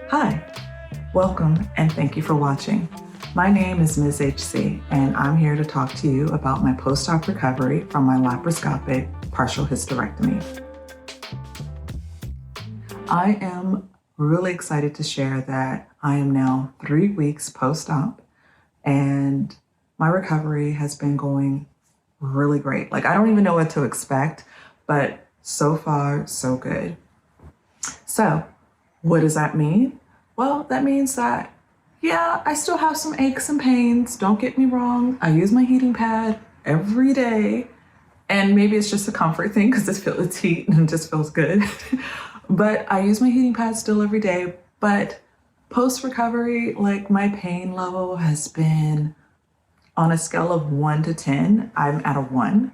Hi, welcome and thank you for watching. My name is Ms. HC and I'm here to talk to you about my post-op recovery from my laparoscopic partial hysterectomy. I am really excited to share that I am now 3 weeks post-op and my recovery has been going really great. Like, I don't even know what to expect, but so far, so good. So what does that mean? Well, that means that, yeah, I still have some aches and pains. Don't get me wrong. I use my heating pad every day, and maybe it's just a comfort thing because it's heat and it just feels good. But I use my heating pad still every day. But post-recovery, like, my pain level has been on a scale of 1 to 10. I'm at a 1.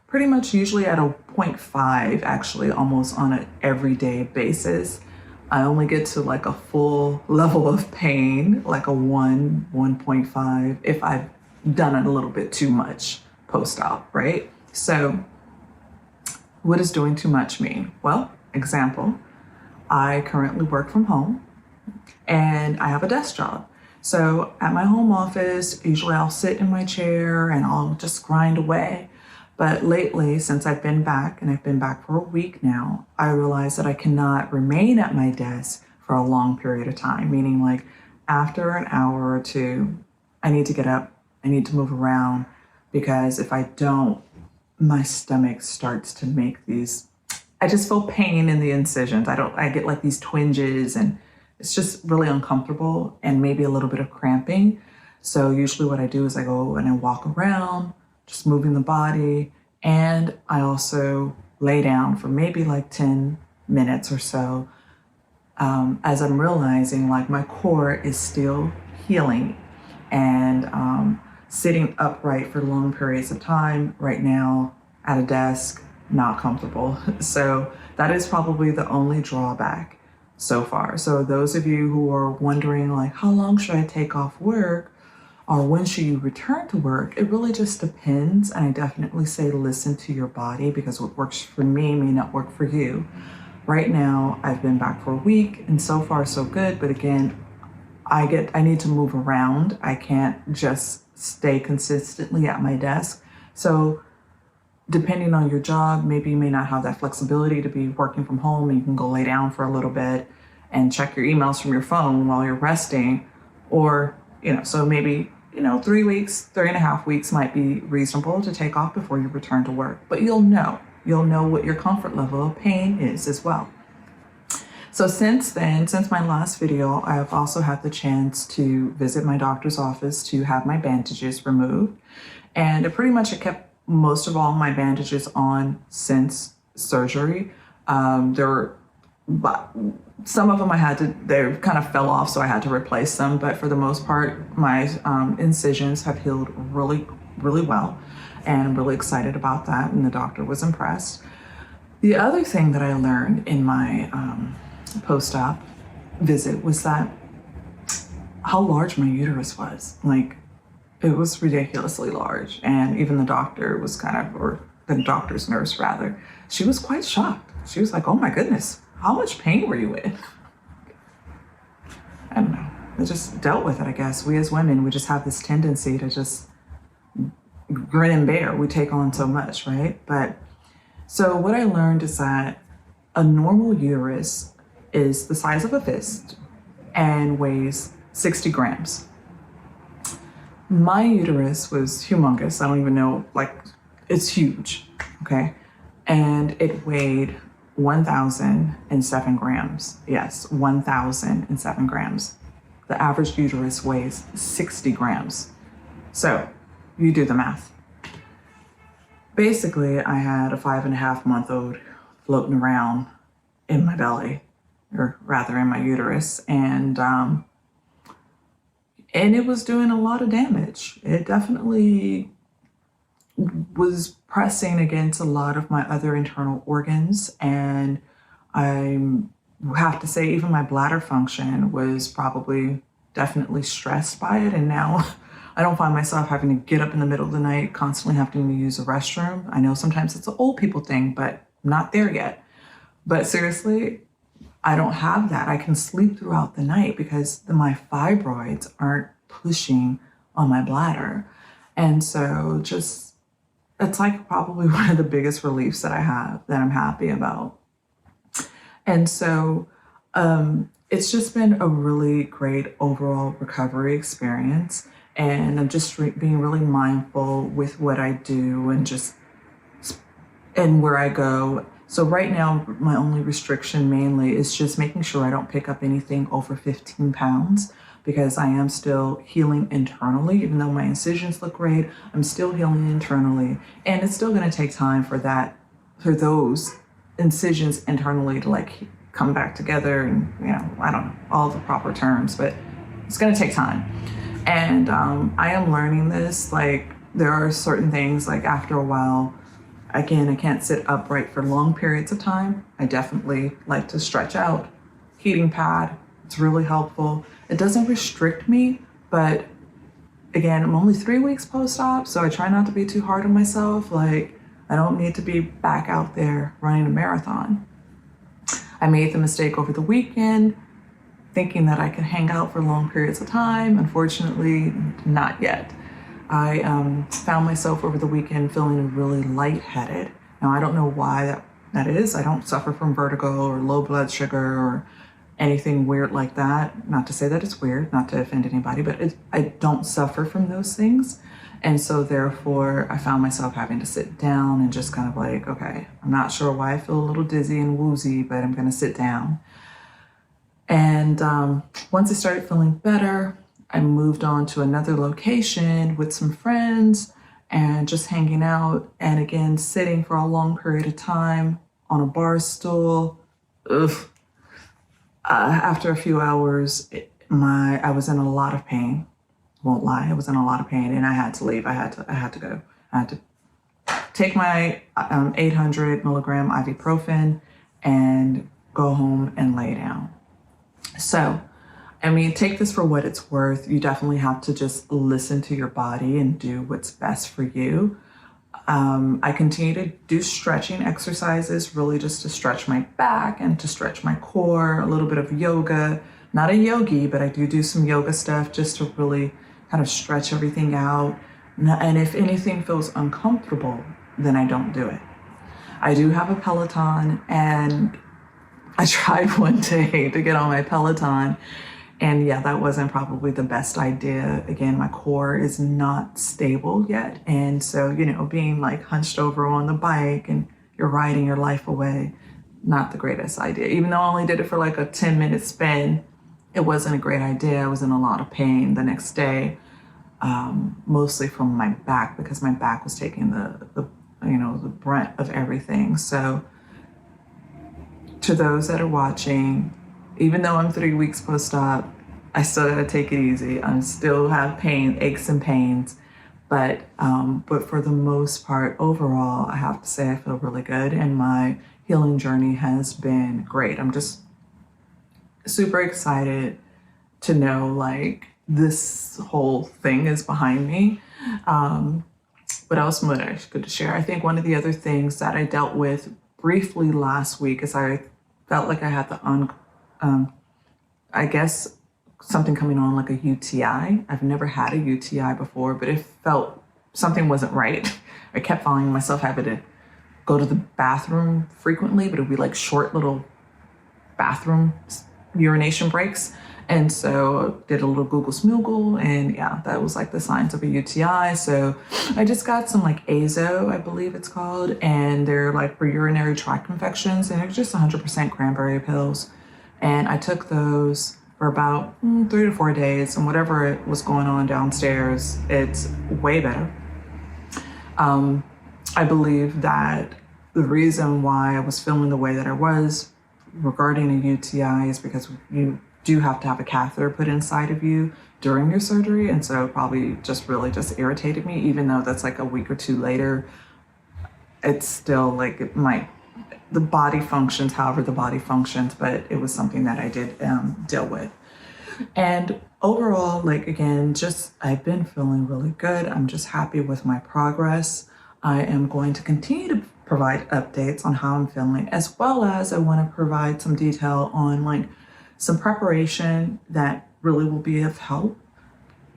Pretty much usually at a 0.5, actually, almost on an everyday basis. I only get to like a full level of pain, like a 1, 1.5, if I've done it a little bit too much post-op, right? So what does doing too much mean? Well, example, I currently work from home and I have a desk job. So at my home office, usually I'll sit in my chair and I'll just grind away. But lately, since I've been back, and I've been back for a week now, I realized that I cannot remain at my desk for a long period of time, meaning like after an hour or two, I need to get up, I need to move around, because if I don't, my stomach starts to make these, I just feel pain in the incisions. I get like these twinges and it's just really uncomfortable and maybe a little bit of cramping. So usually what I do is I go and I walk around, just moving the body, and I also lay down for maybe like 10 minutes or so as I'm realizing like my core is still healing, and sitting upright for long periods of time right now at a desk, not comfortable. So that is probably the only drawback so far. So those of you who are wondering like, how long should I take off work? Or when should you return to work? It really just depends. And I definitely say listen to your body, because what works for me may not work for you. Right now, I've been back for a week and so far so good. But again, I need to move around. I can't just stay consistently at my desk. So depending on your job, maybe you may not have that flexibility to be working from home and you can go lay down for a little bit and check your emails from your phone while you're resting. Or, so maybe, 3 weeks, 3.5 weeks might be reasonable to take off before you return to work. But you'll know what your comfort level of pain is as well. So since my last video, I have also had the chance to visit my doctor's office to have my bandages removed. And it pretty much kept most of all my bandages on since surgery. But some of them they kind of fell off, so I had to replace them. But for the most part, my incisions have healed really, really well. And I'm really excited about that. And the doctor was impressed. The other thing that I learned in my post-op visit was that how large my uterus was. Like, it was ridiculously large. And even the doctor was or the doctor's nurse rather, she was quite shocked. She was like, oh my goodness, how much pain were you in? I don't know. I just dealt with it, I guess. We as women, we just have this tendency to just grin and bear. We take on so much, right? But so what I learned is that a normal uterus is the size of a fist and weighs 60 grams. My uterus was humongous. I don't even know, it's huge, okay? And it weighed 1,007 grams. Yes, 1,007 grams. The average uterus weighs 60 grams. So you do the math. Basically, I had a 5.5-month-old floating around in my belly, or rather in my uterus. And it was doing a lot of damage. It definitely was pressing against a lot of my other internal organs. And I have to say, even my bladder function was probably definitely stressed by it. And now I don't find myself having to get up in the middle of the night, constantly having to use a restroom. I know sometimes it's an old people thing, but I'm not there yet. But seriously, I don't have that. I can sleep throughout the night because my fibroids aren't pushing on my bladder. And so just, it's like probably one of the biggest reliefs that I have that I'm happy about. And so it's just been a really great overall recovery experience. And I'm just being really mindful with what I do and where I go. So right now, my only restriction mainly is just making sure I don't pick up anything over 15 pounds because I am still healing internally. Even though my incisions look great, I'm still healing internally. And it's still gonna take time for those incisions internally to like come back together and, I don't know, all the proper terms, but it's gonna take time. And I am learning this, like there are certain things like after a while, again, I can't sit upright for long periods of time. I definitely like to stretch out. Heating pad, it's really helpful. It doesn't restrict me, but again, I'm only 3 weeks post-op, so I try not to be too hard on myself. Like, I don't need to be back out there running a marathon. I made the mistake over the weekend, thinking that I could hang out for long periods of time. Unfortunately, not yet. I found myself over the weekend feeling really lightheaded. Now, I don't know why that is. I don't suffer from vertigo or low blood sugar or anything weird like that. Not to say that it's weird, not to offend anybody, but I don't suffer from those things. And so therefore, I found myself having to sit down and just kind of like, okay, I'm not sure why I feel a little dizzy and woozy, but I'm gonna sit down. And once I started feeling better, I moved on to another location with some friends and just hanging out. And again, sitting for a long period of time on a bar stool. After a few hours, I was in a lot of pain. Won't lie, I was in a lot of pain and I had to leave. I had to go. I had to take my 800 milligram ibuprofen and go home and lay down. So, I mean, take this for what it's worth. You definitely have to just listen to your body and do what's best for you. I continue to do stretching exercises, really just to stretch my back and to stretch my core, a little bit of yoga. Not a yogi, but I do some yoga stuff just to really kind of stretch everything out. And if anything feels uncomfortable, then I don't do it. I do have a Peloton, and I tried one day to get on my Peloton, and yeah, that wasn't probably the best idea. Again, my core is not stable yet. And so, being like hunched over on the bike and you're riding your life away, not the greatest idea. Even though I only did it for like a 10-minute spin, it wasn't a great idea. I was in a lot of pain the next day, mostly from my back because my back was taking the brunt of everything. So to those that are watching, even though I'm 3 weeks post-op, I still gotta take it easy. I still have pain, aches and pains, but for the most part, overall, I have to say I feel really good, and my healing journey has been great. I'm just super excited to know like this whole thing is behind me. What else would I could share? I think one of the other things that I dealt with briefly last week is I felt like I had I guess something coming on like a UTI. I've never had a UTI before, but it felt something wasn't right. I kept finding myself having to go to the bathroom frequently, but it would be like short little bathroom urination breaks. And so I did a little Google Smoogle, and yeah, that was like the signs of a UTI. So I just got some like Azo, I believe it's called, and they're like for urinary tract infections, and they're just 100% cranberry pills. And I took those for about 3 to 4 days, and whatever was going on downstairs, it's way better. I believe that the reason why I was feeling the way that I was regarding a UTI is because you do have to have a catheter put inside of you during your surgery. And so it probably just really just irritated me, even though that's like a week or two later. It's still like the body functions however the body functions, but it was something that I did deal with. And overall, like again, I've been feeling really good. I'm just happy with my progress. I am going to continue to provide updates on how I'm feeling, as well as I want to provide some detail on like some preparation that really will be of help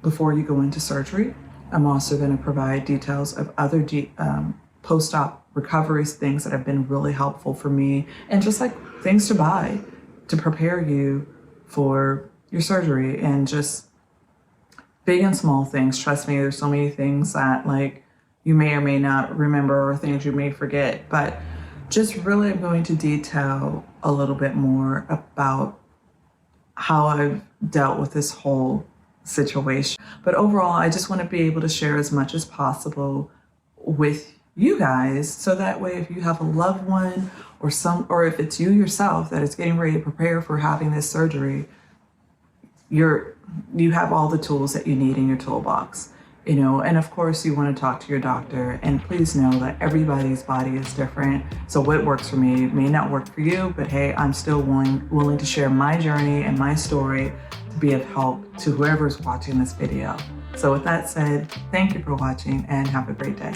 before you go into surgery. I'm also going to provide details of other post-op recovery things that have been really helpful for me, and just like things to buy to prepare you for your surgery, and just big and small things. Trust me, there's so many things that like you may or may not remember, or things you may forget, but just really I'm going to detail a little bit more about how I've dealt with this whole situation. But overall, I just want to be able to share as much as possible with you guys, so that way if you have a loved one or if it's you yourself that is getting ready to prepare for having this surgery, you have all the tools that you need in your toolbox. And of course you want to talk to your doctor, and please know that everybody's body is different. So what works for me may not work for you, but hey, I'm still willing to share my journey and my story to be of help to whoever's watching this video. So with that said, thank you for watching and have a great day.